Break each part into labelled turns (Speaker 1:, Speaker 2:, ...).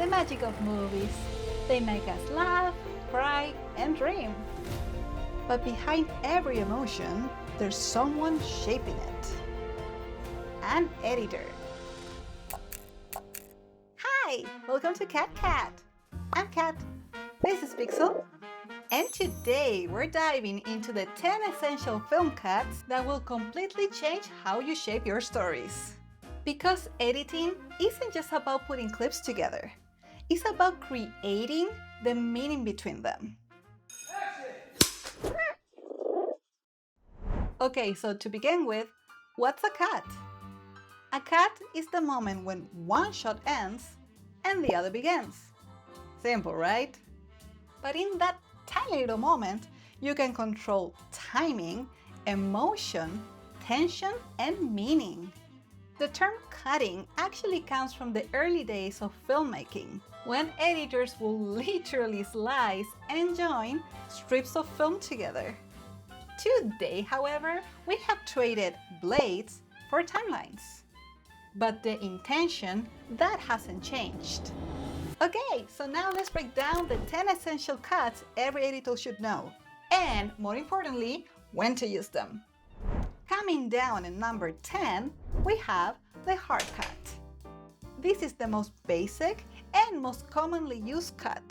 Speaker 1: the magic of movies. They make us laugh, cry, and dream. But behind every emotion, there's someone shaping it. An editor. Hi, welcome to Cat. I'm Kat. This is Pixel. And today we're diving into the 10 essential film cuts that will completely change how you shape your stories. Because editing isn't just about putting clips together. It's about creating the meaning between them. Okay, so to begin with, what's a cut? A cut is the moment when one shot ends and the other begins. Simple, right? But in that tiny little moment, you can control timing, emotion, tension, and meaning. The term cutting actually comes from the early days of filmmaking, when editors will literally slice and join strips of film together. Today, however, we have traded blades for timelines. But the intention, that hasn't changed. Okay, so now let's break down the 10 essential cuts every editor should know, and more importantly, when to use them. Coming down in number 10, we have the hard cut. This is the most basic and most commonly used cut.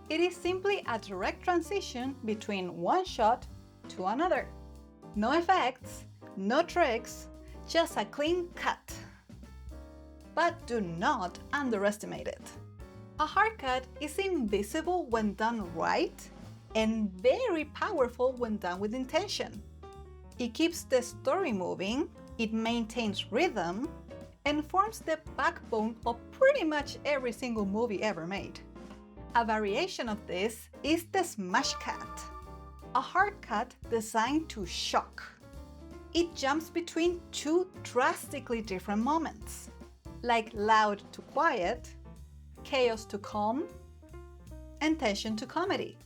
Speaker 1: It is simply a direct transition between one shot to another. No effects, no tricks, just a clean cut. But do not underestimate it. A hard cut is invisible when done right and very powerful when done with intention. It keeps the story moving, it maintains rhythm, and forms the backbone of pretty much every single movie ever made. A variation of this is the smash cut, a hard cut designed to shock. It jumps between two drastically different moments, like loud to quiet, chaos to calm, and tension to comedy.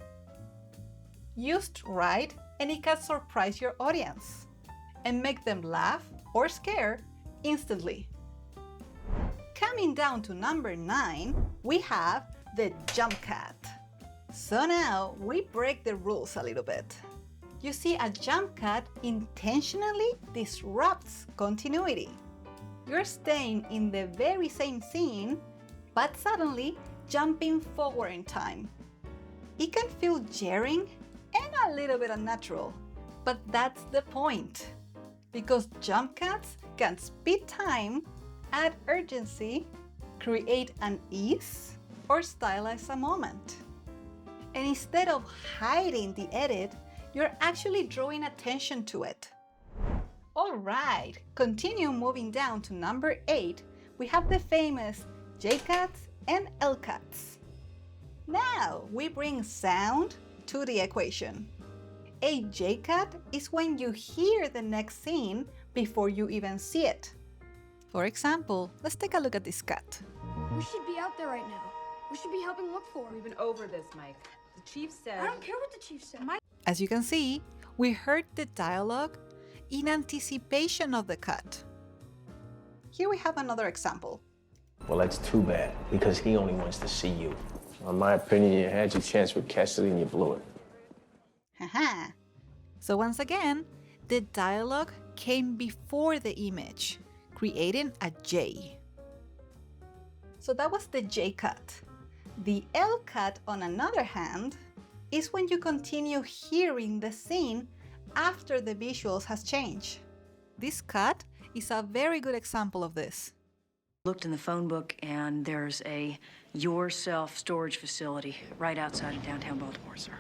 Speaker 1: Used right, and it can surprise your audience and make them laugh or scare instantly. Coming down to number 9, we have the jump cut. So now we break the rules a little bit. You see, a jump cut intentionally disrupts continuity. You're staying in the very same scene, but suddenly jumping forward in time. It can feel jarring and a little bit unnatural, but that's the point. Because jump cuts can speed time, add urgency, create an ease, or stylize a moment. And instead of hiding the edit, you're actually drawing attention to it. Alright, continue moving down to number 8, we have the famous J-cuts and L-cuts. Now we bring sound to the equation. A J-cut is when you hear the next scene before you even see it. For example, let's take a look at this cut.
Speaker 2: We should be out there right now. We should be helping look for him.
Speaker 3: We've been over this, Mike. The chief said...
Speaker 2: I don't care what the chief said.
Speaker 1: As you can see, we heard the dialogue in anticipation of the cut. Here we have another example.
Speaker 4: Well, that's too bad, because he only wants to see you. In my opinion, you had your chance with Cassidy and you blew it.
Speaker 1: Haha. So once again, the dialogue came before the image, creating a J. So that was the J cut. The L cut, on another hand, is when you continue hearing the scene after the visuals has changed. This cut is a very good example of this.
Speaker 5: Looked in the phone book, and there's a yourself storage facility right outside of downtown Baltimore, sir.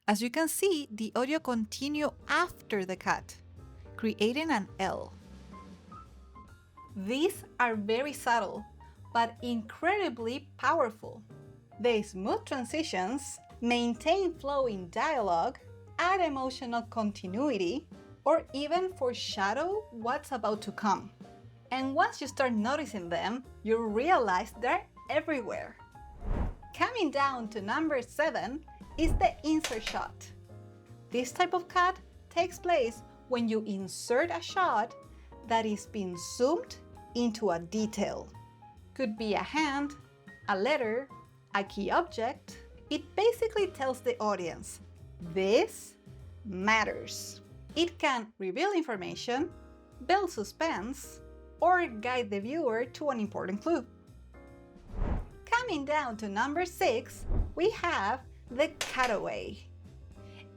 Speaker 1: As you can see, the audio continues after the cut, creating an L. These are very subtle, but incredibly powerful. They smooth transitions, maintain flow in dialogue, add emotional continuity, or even foreshadow what's about to come. And once you start noticing them, you realize they're everywhere. Coming down to number 7 is the insert shot. This type of cut takes place when you insert a shot that is being zoomed into a detail. Could be a hand, a letter, a key object, it basically tells the audience, this matters. It can reveal information, build suspense, or guide the viewer to an important clue. Coming down to number 6, we have the cutaway.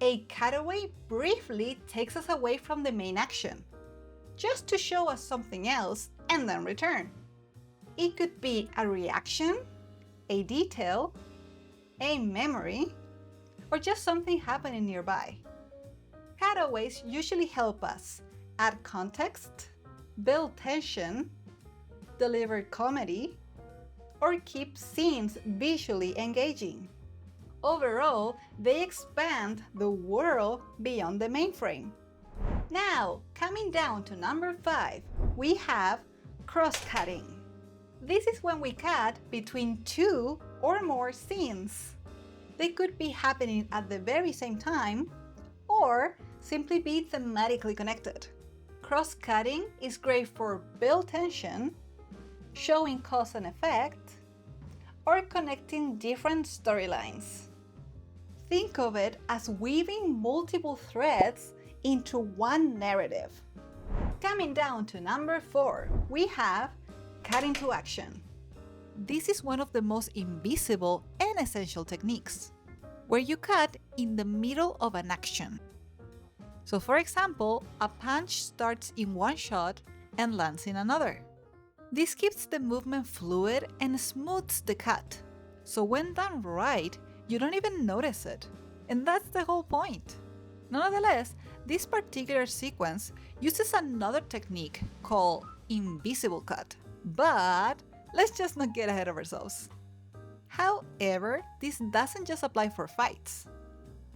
Speaker 1: A cutaway briefly takes us away from the main action, just to show us something else and then return. It could be a reaction, a detail, a memory, or just something happening nearby. Cutaways usually help us add context, build tension, deliver comedy, or keep scenes visually engaging. Overall, they expand the world beyond the mainframe. Now, coming down to number 5, we have cross-cutting. This is when we cut between 2 or more scenes. They could be happening at the very same time or simply be thematically connected. Cross-cutting is great for build tension, showing cause and effect, or connecting different storylines. Think of it as weaving multiple threads into one narrative. Coming down to number 4, we have cut into action. This is one of the most invisible and essential techniques, where you cut in the middle of an action. So for example, a punch starts in one shot and lands in another. This keeps the movement fluid and smooths the cut, so when done right, you don't even notice it. And that's the whole point. Nonetheless, this particular sequence uses another technique called invisible cut. But let's just not get ahead of ourselves. However, this doesn't just apply for fights.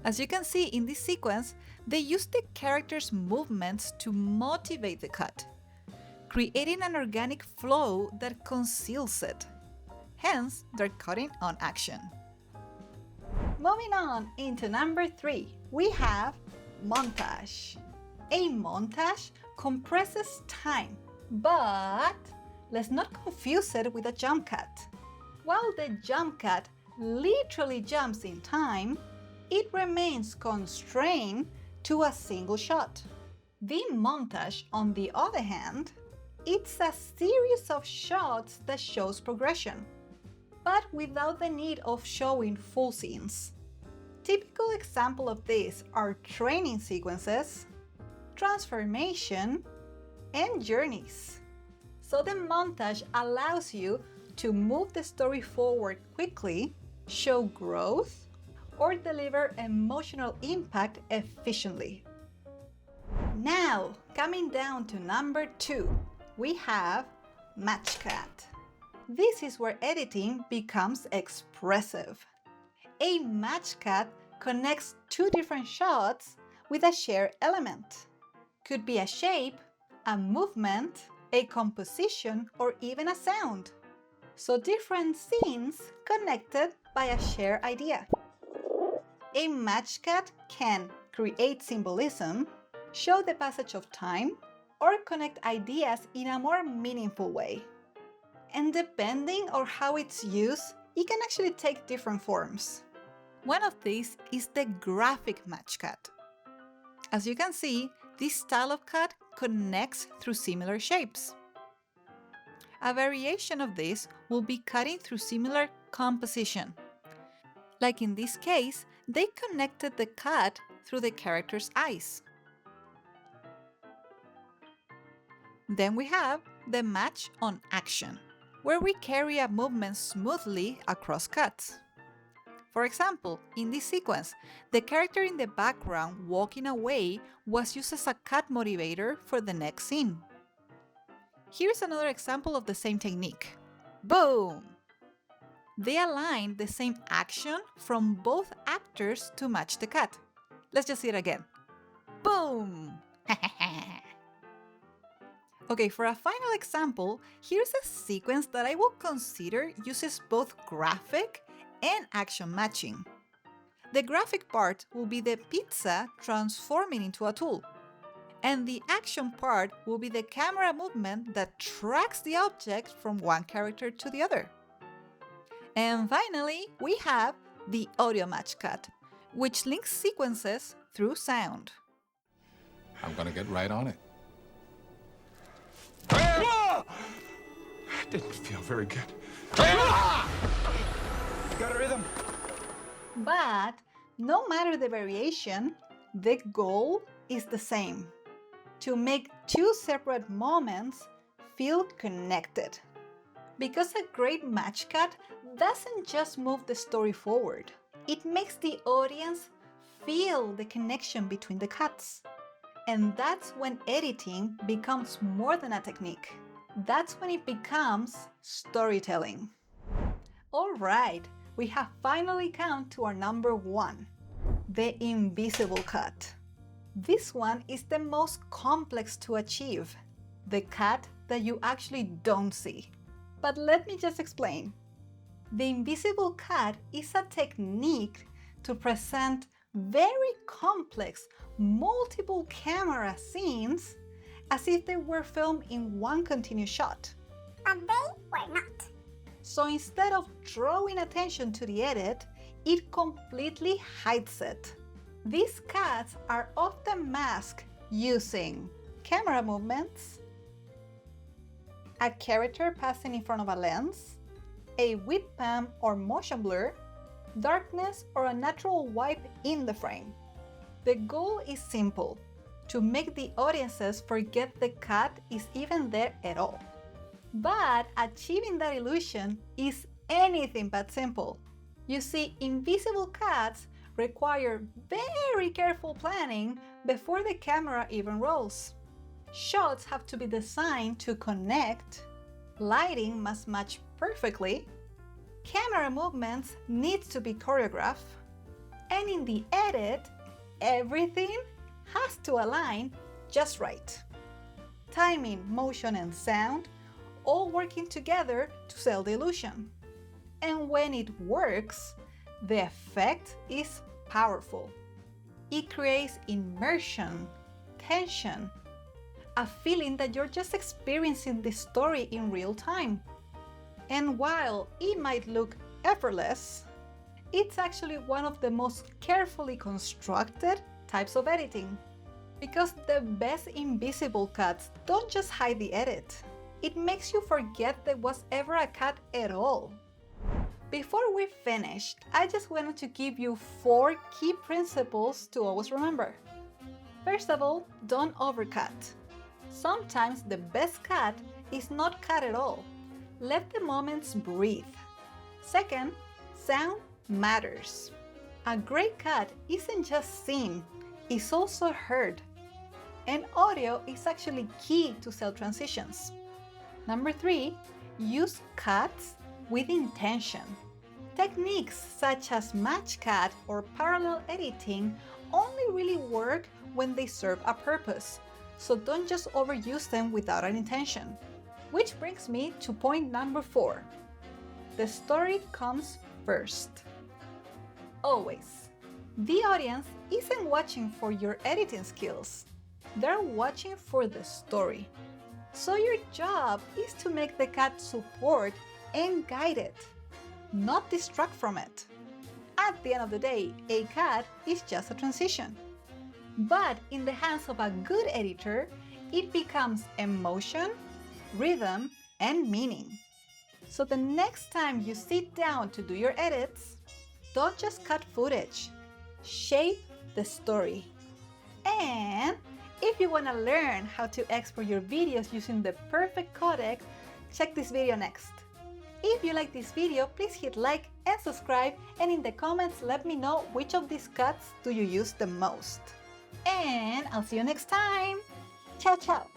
Speaker 1: As you can see in this sequence, they use the characters' movements to motivate the cut, creating an organic flow that conceals it. Hence, they're cutting on action. Moving on into number 3, we have montage. A montage compresses time, but let's not confuse it with a jump cut. While the jump cut literally jumps in time, it remains constrained to a single shot. The montage, on the other hand, it's a series of shots that shows progression, but without the need of showing full scenes. Typical examples of this are training sequences, transformation, and journeys. So the montage allows you to move the story forward quickly, show growth, or deliver emotional impact efficiently. Now, coming down to number 2, we have match cut. This is where editing becomes expressive. A match cut connects 2 different shots with a shared element. Could be a shape, a movement, a composition, or even a sound. So different scenes connected by a shared idea. A match cut can create symbolism, show the passage of time, or connect ideas in a more meaningful way. And depending on how it's used, it can actually take different forms. One of these is the graphic match cut. As you can see, this style of cut connects through similar shapes. A variation of this will be cutting through similar composition. Like in this case, they connected the cut through the character's eyes. Then we have the match on action, where we carry a movement smoothly across cuts. For example, in this sequence, the character in the background walking away was used as a cut motivator for the next scene. Here's another example of the same technique. Boom! They aligned the same action from both actors to match the cut. Let's just see it again. Boom! Okay, for a final example, here's a sequence that I will consider uses both graphic and action matching. The graphic part will be the pizza transforming into a tool, and the action part will be the camera movement that tracks the object from one character to the other. And finally, we have the audio match cut, which links sequences through sound.
Speaker 6: I'm gonna get right on it. Didn't feel very good. Got a rhythm.
Speaker 1: But no matter the variation, the goal is the same: to make two separate moments feel connected. Because a great match cut doesn't just move the story forward, it makes the audience feel the connection between the cuts. And that's when editing becomes more than a technique. That's when it becomes storytelling. All right, we have finally come to our number one, the invisible cut. This one is the most complex to achieve, the cut that you actually don't see. But let me just explain. The invisible cut is a technique to present very complex, multiple camera scenes as if they were filmed in one continuous shot.
Speaker 7: But they were not.
Speaker 1: So instead of drawing attention to the edit, it completely hides it. These cuts are often masked using camera movements, a character passing in front of a lens, a whip pan or motion blur, darkness, or a natural wipe in the frame. The goal is simple: to make the audiences forget the cut is even there at all. But achieving that illusion is anything but simple. You see, invisible cuts require very careful planning before the camera even rolls. Shots have to be designed to connect, lighting must match perfectly, camera movements need to be choreographed, and in the edit, everything has to align just right. Timing, motion, and sound all working together to sell the illusion. And when it works, the effect is powerful. It creates immersion, tension, a feeling that you're just experiencing the story in real time. And while it might look effortless, it's actually one of the most carefully constructed types of editing. Because the best invisible cuts don't just hide the edit, it makes you forget there was ever a cut at all. Before we finish, I just wanted to give you 4 key principles to always remember. First of all, don't overcut. Sometimes the best cut is not cut at all. Let the moments breathe. Second, sound matters. A great cut isn't just seen, it's also heard. And audio is actually key to sell transitions. Number 3, use cuts with intention. Techniques such as match cut or parallel editing only really work when they serve a purpose, so don't just overuse them without an intention. Which brings me to point number 4. The story comes first. Always. The audience isn't watching for your editing skills. They're watching for the story. So your job is to make the cut support and guide it, not distract from it. At the end of the day, a cut is just a transition. But in the hands of a good editor, it becomes emotion, rhythm, and meaning. So the next time you sit down to do your edits, don't just cut footage, shape the story. And if you want to learn how to export your videos using the perfect codec, check this video next. If you like this video, please hit like and subscribe, and in the comments let me know which of these cuts do you use the most. And I'll see you next time. Ciao, ciao.